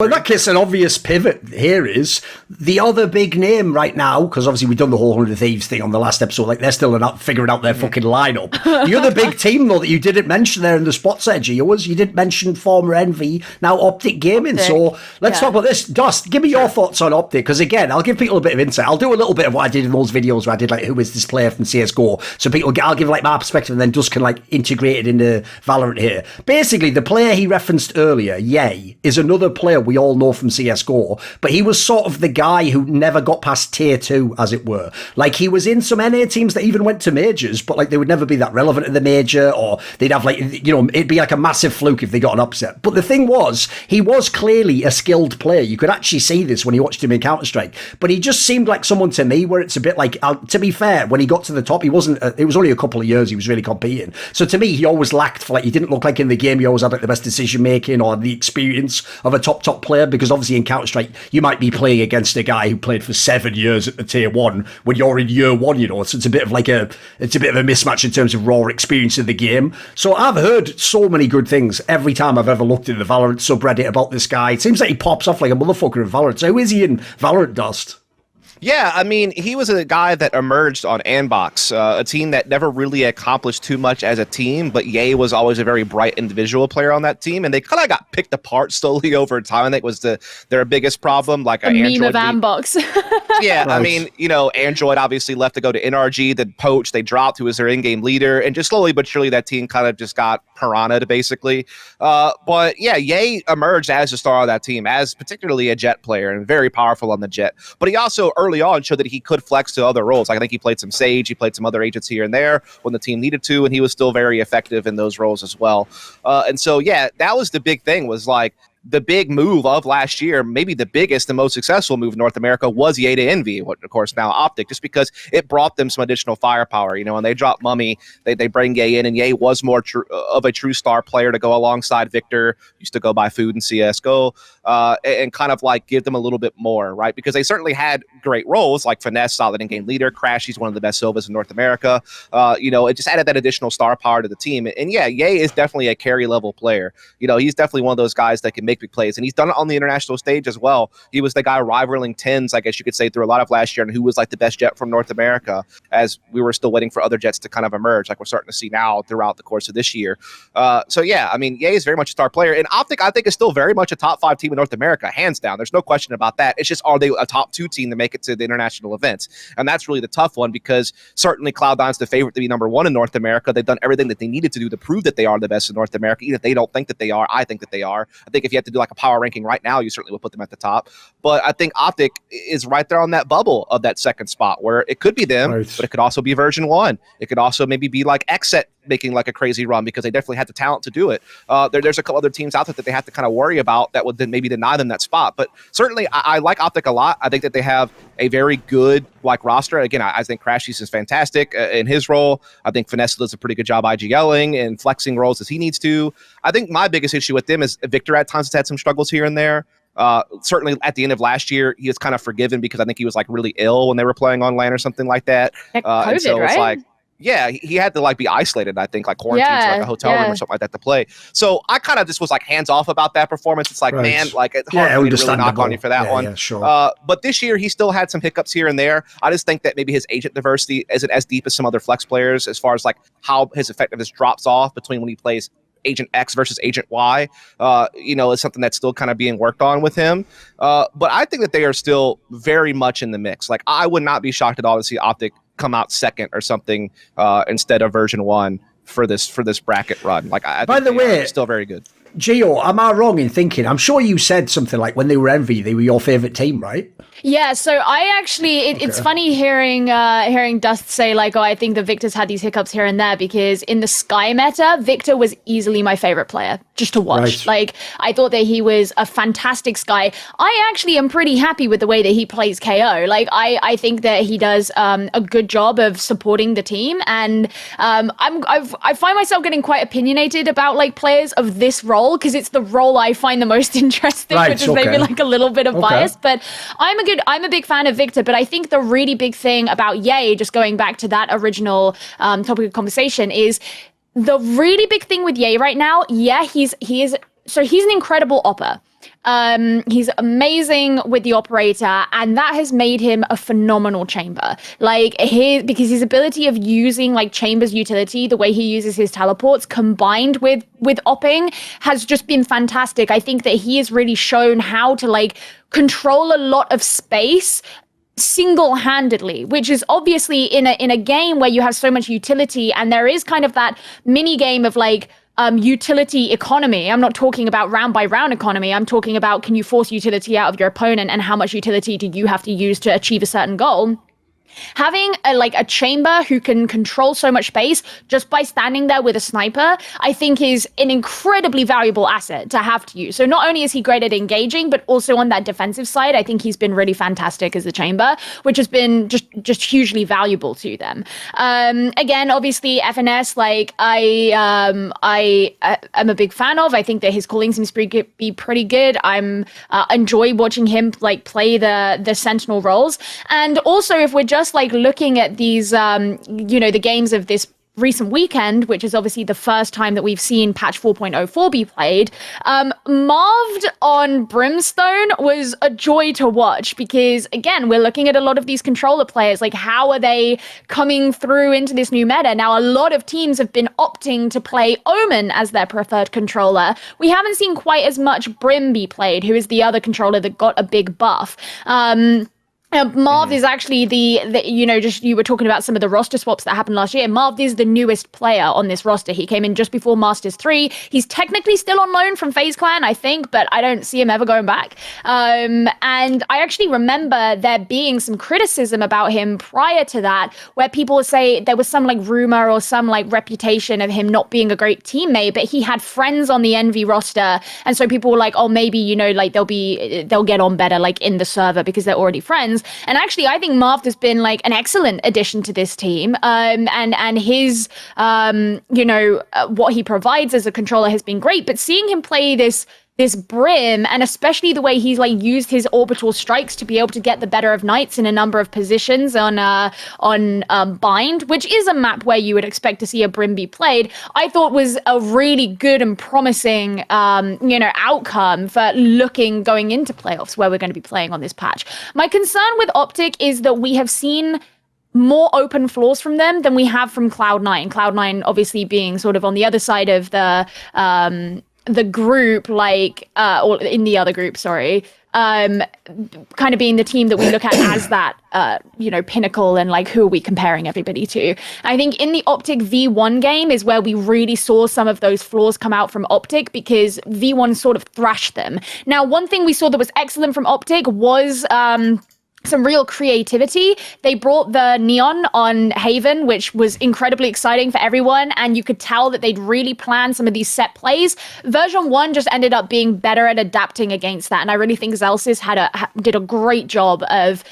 Well, in that case, an obvious pivot here is the other big name right now, because obviously we've done the whole 100 Thieves thing on the last episode, like they're still figuring out their fucking lineup. The other big team, though, that you didn't mention there in the spots edge, you didn't mention former Envy, now Optic Gaming. Optic. So let's talk about this. Dust, give me your thoughts on Optic, because again, I'll give people a bit of insight. I'll do a little bit of what I did in those videos where I did like, who is this player from CSGO? So I'll give like my perspective, and then Dust can like integrate it into Valorant here. Basically, the player he referenced earlier, Ye, is another player we all know from CSGO. But he was sort of the guy who never got past tier 2, as it were. Like, he was in some NA teams that even went to majors, but like they would never be that relevant in the major, or they'd have like, it'd be like a massive fluke if they got an upset. But the thing was, he was clearly a skilled player. You could actually see this when you watched him in Counter-Strike. But he just seemed like someone to me where it's a bit like, to be fair, when he got to the top, it was only a couple of years he was really competing. So to me, he always lacked for like, he didn't look like in the game he always had like the best decision making or the experience of a top player, because obviously in Counter-Strike, you might be playing against a guy who played for 7 years at the tier 1 when you're in year 1, so it's a bit of a mismatch in terms of raw experience of the game. So I've heard so many good things every time I've ever looked at the Valorant subreddit about this guy. It seems like he pops off like a motherfucker in Valorant. So who is he in Valorant, Dust? Yeah, I mean, he was a guy that emerged on Anbox, a team that never really accomplished too much as a team, but Ye was always a very bright individual player on that team, and they kind of got picked apart slowly over time. I think was their biggest problem. Like a meme of Anbox. Yeah, right. I mean, Android obviously left to go to NRG, then Poach, they dropped, who was their in-game leader, and just slowly but surely that team kind of just got piranha'd, basically. But yeah, Ye emerged as a star of that team, as particularly a Jet player, and very powerful on the Jet. But he also early on showed that he could flex to other roles. Like, I think he played some Sage, he played some other agents here and there when the team needed to, and he was still very effective in those roles as well. And so, yeah, that was the big thing, was like, the big move of last year, maybe the biggest and most successful move in North America, was Ye to Envy, of course now Optic, just because it brought them some additional firepower. When they dropped Mummy, they bring Ye in, and Ye was more of a true star player to go alongside Victor, used to go by Food in CSGO, and kind of like give them a little bit more, right? Because they certainly had great roles, like Finesse, solid in-game leader, Crash, he's one of the best Sovas in North America. It just added that additional star power to the team. And yeah, Ye is definitely a carry level player. He's definitely one of those guys that can make big plays, and he's done it on the international stage as well. He was the guy rivaling Tens, I guess you could say, through a lot of last year, and who was like the best Jet from North America, as we were still waiting for other Jets to kind of emerge, like we're starting to see now throughout the course of this year. So yeah, I mean, Ye is very much a star player, and Optic, I think, is still very much a top 5 team in North America, hands down. There's no question about that. It's just, are they a top 2 team to make it to the international events? And that's really the tough one, because certainly Cloud9's the favorite to be number 1 in North America. They've done everything that they needed to do to prove that they are the best in North America. Even if they don't think that they are, I think that they are. I think if you had to do like a power ranking right now, you certainly would put them at the top. But I think Optic is right there on that bubble of that second spot, where it could be them, right, but it could also be version 1. It could also maybe be like Xset making like a crazy run, because they definitely had the talent to do it. There's a couple other teams out there that they have to kind of worry about that would then maybe deny them that spot. But certainly I like Optic a lot. I think that they have a very good like roster. Again, I think Crashies is fantastic in his role. I think Finesse does a pretty good job IGLing and flexing roles as he needs to. I think my biggest issue with them is Victor at times has had some struggles here and there. Certainly at the end of last year, he was kind of forgiven because I think he was like really ill when they were playing on LAN or something like that. COVID, and so right? it's like, yeah, he had to like be isolated, I think, like quarantined to like a hotel room or something like that to play. So I kind of just was like hands off about that performance. It's like, right, man, like it's hard for me to really knock on you for that one. Yeah, sure. But this year he still had some hiccups here and there. I just think that maybe his agent diversity isn't as deep as some other flex players, as far as like how his effectiveness drops off between when he plays Agent X versus Agent Y, is something that's still kind of being worked on with him. But I think that they are still very much in the mix. Like, I would not be shocked at all to see Optic come out second or something instead of version 1 for this bracket run. Like, I by think the way, still very good. Gio, am I wrong in thinking? I'm sure you said something like when they were Envy, they were your favorite team, right? Yeah, so I actually, it's funny hearing Dust say like, oh, I think the Victor's had these hiccups here and there, because in the Sky meta, Victor was easily my favorite player just to watch. Right. Like, I thought that he was a fantastic Sky. I actually am pretty happy with the way that he plays KO. Like, I think that he does a good job of supporting the team, and I find myself getting quite opinionated about like players of this role, because it's the role I find the most interesting, right, which is maybe like a little bit of bias, but I'm a big fan of Victor. But I think the really big thing about Ye, just going back to that original topic of conversation, is the really big thing with Ye right now. Yeah, he's an incredible opper. He's amazing with the operator, and that has made him a phenomenal chamber. Like because his ability of using like chamber's utility, the way he uses his teleports combined with opping has just been fantastic. I think that he has really shown how to like control a lot of space single-handedly, which is obviously in a game where you have so much utility, and there is kind of that mini game of like utility economy. I'm not talking about round by round economy. I'm talking about, can you force utility out of your opponent, and how much utility do you have to use to achieve a certain goal? Having a chamber who can control so much space just by standing there with a sniper, I think is an incredibly valuable asset to have to use. So not only is he great at engaging, but also on that defensive side, I think he's been really fantastic as a chamber, which has been just hugely valuable to them. Again, obviously FNS, like I am a big fan of. I think that his calling seems to be pretty good. I'm enjoy watching him like play the Sentinel roles. And also, if we're just like looking at these, the games of this recent weekend, which is obviously the first time that we've seen patch 4.04 be played, Marved on Brimstone was a joy to watch, because again, we're looking at a lot of these controller players, like how are they coming through into this new meta? Now, a lot of teams have been opting to play Omen as their preferred controller. We haven't seen quite as much Brim be played, who is the other controller that got a big buff. Marv is actually just you were talking about some of the roster swaps that happened last year. Marv is the newest player on this roster. He came in just before Masters 3. He's technically still on loan from FaZe Clan, I think, but I don't see him ever going back. And I actually remember there being some criticism about him prior to that, where people would say there was some like rumor or some like reputation of him not being a great teammate, but he had friends on the Envy roster. And so people were like, oh, maybe, like they'll get on better like in the server because they're already friends. And actually, I think Marv has been like an excellent addition to this team. And his, what he provides as a controller has been great. But seeing him play this Brim, and especially the way he's like used his orbital strikes to be able to get the better of Knights in a number of positions on Bind, which is a map where you would expect to see a Brim be played, I thought was a really good and promising, outcome for going into playoffs where we're going to be playing on this patch. My concern with Optic is that we have seen more open floors from them than we have from Cloud9. Cloud9 obviously being sort of on the other side of the group, or in the other group, sorry, kind of being the team that we look at as that, pinnacle, and like, who are we comparing everybody to? I think in the Optic V1 game is where we really saw some of those flaws come out from Optic, because V1 sort of thrashed them. Now, one thing we saw that was excellent from Optic was some real creativity. They brought the neon on Haven, which was incredibly exciting for everyone, and you could tell that they'd really planned some of these set plays. Version 1 just ended up being better at adapting against that, and I really think Zellsis did a great job of,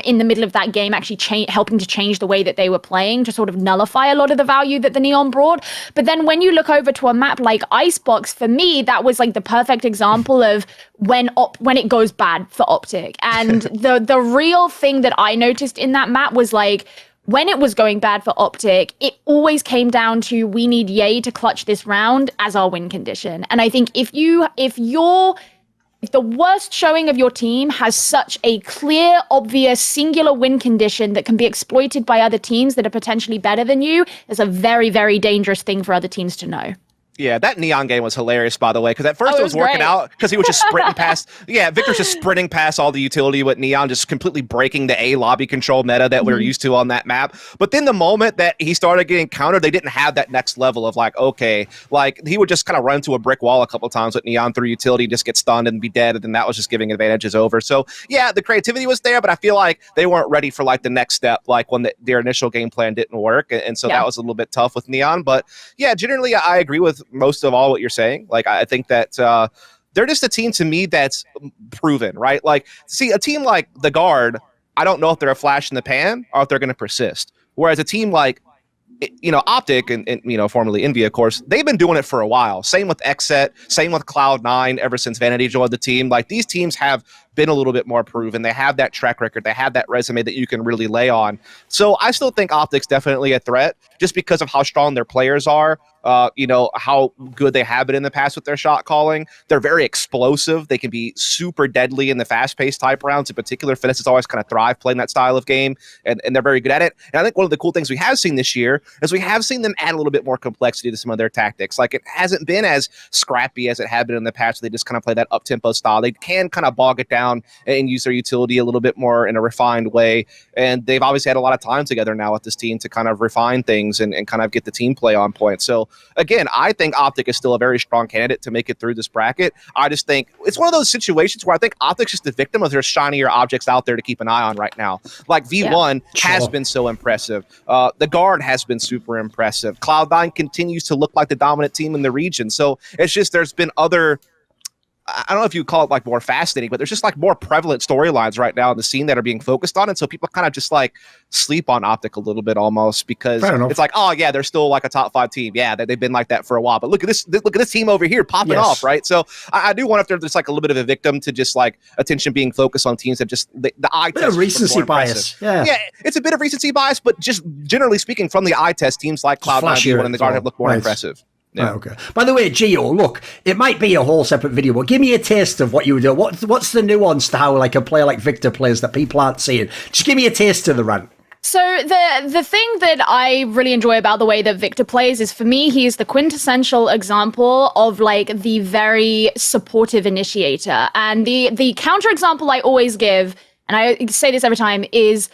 in the middle of that game, actually helping to change the way that they were playing to sort of nullify a lot of the value that the neon brought. But then when you look over to a map like Icebox, for me, that was like the perfect example of when it goes bad for Optic. And the real thing that I noticed in that map was like, when it was going bad for Optic, it always came down to, we need Ye to clutch this round as our win condition. And I think if the worst showing of your team has such a clear, obvious, singular win condition that can be exploited by other teams that are potentially better than you, it's a very, very dangerous thing for other teams to know. Yeah, that neon game was hilarious, by the way, because at first it was working out because he was just sprinting past. Yeah, Victor's just sprinting past all the utility with neon, just completely breaking the A lobby control meta that we're used to on that map. But then the moment that he started getting countered, they didn't have that next level of like, okay, like he would just kind of run into a brick wall a couple of times with neon through utility, just get stunned and be dead, and then that was just giving advantages over. So yeah, the creativity was there, but I feel like they weren't ready for like the next step, like when their initial game plan didn't work, and so that was a little bit tough with neon. But yeah, generally I agree with most of all what you're saying. Like, I think that they're just a team to me that's proven, right? Like, see, a team like the Guard, I don't know if they're a flash in the pan or if they're going to persist. Whereas a team like, Optic and formerly Envy, of course, they've been doing it for a while. Same with Xset, same with Cloud9 ever since Vanity joined the team. Like, these teams have been a little bit more proven. They have that track record. They have that resume that you can really lay on. So I still think Optic's definitely a threat just because of how strong their players are. How good they have been in the past with their shot calling. They're very explosive. They can be super deadly in the fast-paced type rounds. In particular, Finesse has always kind of thrived playing that style of game, and they're very good at it. And I think one of the cool things we have seen this year is we have seen them add a little bit more complexity to some of their tactics. Like, it hasn't been as scrappy as it had been in the past. They just kind of play that up-tempo style. They can kind of bog it down and use their utility a little bit more in a refined way. And they've obviously had a lot of time together now with this team to kind of refine things and kind of get the team play on point. So again, I think Optic is still a very strong candidate to make it through this bracket. I just think it's one of those situations where I think Optic's just the victim of there's shinier objects out there to keep an eye on right now. Like V1 has been so impressive. The Guard has been super impressive. Cloud9 continues to look like the dominant team in the region. So it's just there's been other, I don't know if you call it like more fascinating, but there's just like more prevalent storylines right now in the scene that are being focused on. And so people kind of just like sleep on Optic a little bit almost because it's like, oh yeah, they're still like a top 5 team. Yeah, they've been like that for a while, but look at this team over here popping off. Right. So I do wonder if there's like a little bit of a victim to just like attention being focused on teams that just the eye test. Recency bias. Yeah, it's a bit of recency bias, but just generally speaking from the eye test, teams like Cloud9 and the Guard have looked more impressive. Yeah. Oh, okay. By the way, Gio, look, it might be a whole separate video, but give me a taste of what you would do. What's the nuance to how like a player like Victor plays that people aren't seeing? Just give me a taste of the rant. So the thing that I really enjoy about the way that Victor plays is, for me, he is the quintessential example of like the very supportive initiator. And the counter example I always give, and I say this every time, is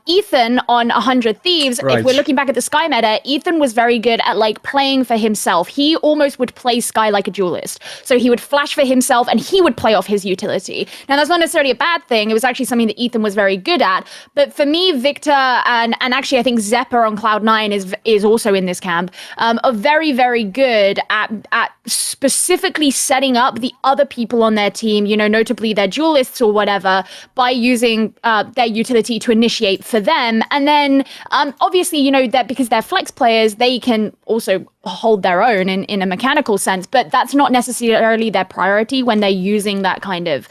Ethan on 100 Thieves. Right. If we're looking back at the Sky meta, Ethan was very good at like playing for himself. He almost would play Sky like a duelist. So he would flash for himself and he would play off his utility. Now that's not necessarily a bad thing. It was actually something that Ethan was very good at. But for me, Victor and actually I think Zeppa on Cloud9 is also in this camp, are very, very good at specifically setting up the other people on their team, notably their duelists or whatever, by using their utility to initiate for them. And then obviously, that because they're flex players, they can also hold their own in a mechanical sense, but that's not necessarily their priority when they're using that kind of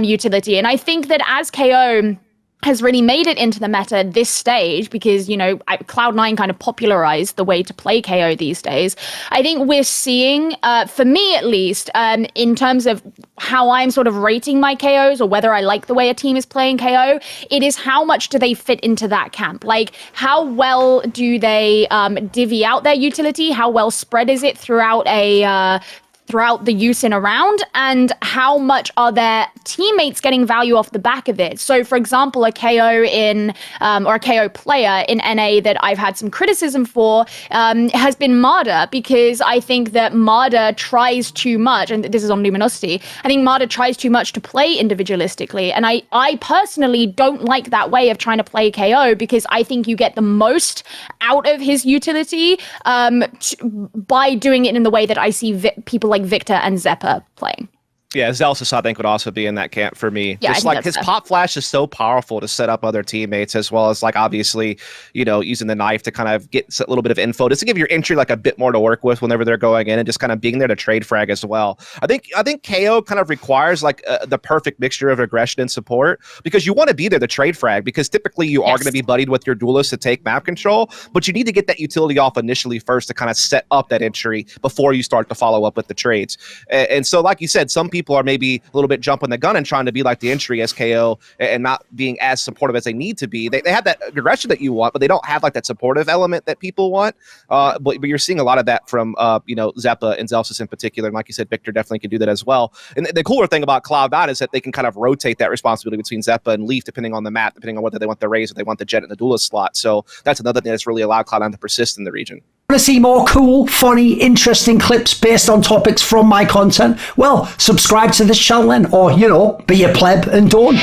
utility. And I think that as KO has really made it into the meta this stage because, Cloud9 kind of popularized the way to play KO these days. I think we're seeing, for me at least, in terms of how I'm sort of rating my KOs or whether I like the way a team is playing KO, it is how much do they fit into that camp? Like, how well do they divvy out their utility? How well spread is it throughout throughout the use in a round, and how much are their teammates getting value off the back of it? So, for example, a KO or a KO player in NA that I've had some criticism for has been Marder, because I think that Marder tries too much, and this is on Luminosity, I think Marder tries too much to play individualistically, and I personally don't like that way of trying to play KO, because I think you get the most out of his utility by doing it in the way that I see people like Victor and Zeppa playing. Yeah, Zelsis, I think, would also be in that camp for me. Yeah, just like his pop flash is so powerful to set up other teammates, as well as like obviously, using the knife to kind of get a little bit of info, just to give your entry like a bit more to work with whenever they're going in, and just kind of being there to trade frag as well. I think KO kind of requires like the perfect mixture of aggression and support, because you want to be there to trade frag, because typically you are going to be buddied with your duelist to take map control, but you need to get that utility off initially first to kind of set up that entry before you start to follow up with the trades. And so, like you said, some people are maybe a little bit jumping the gun and trying to be like the entry as KO and not being as supportive as they need to be. They have that aggression that you want, but they don't have like that supportive element that people want. But you're seeing a lot of that from Zeppa and Zelsis in particular. And like you said, Victor definitely can do that as well. And the cooler thing about Cloud9 is that they can kind of rotate that responsibility between Zeppa and Leaf depending on the map, depending on whether they want the Raze or they want the Jet in the duelist slot. So that's another thing that's really allowed Cloud9 to persist in the region. Want to see more cool, funny, interesting clips based on topics from my content? Well, subscribe to this channel then, or, be a pleb and don't.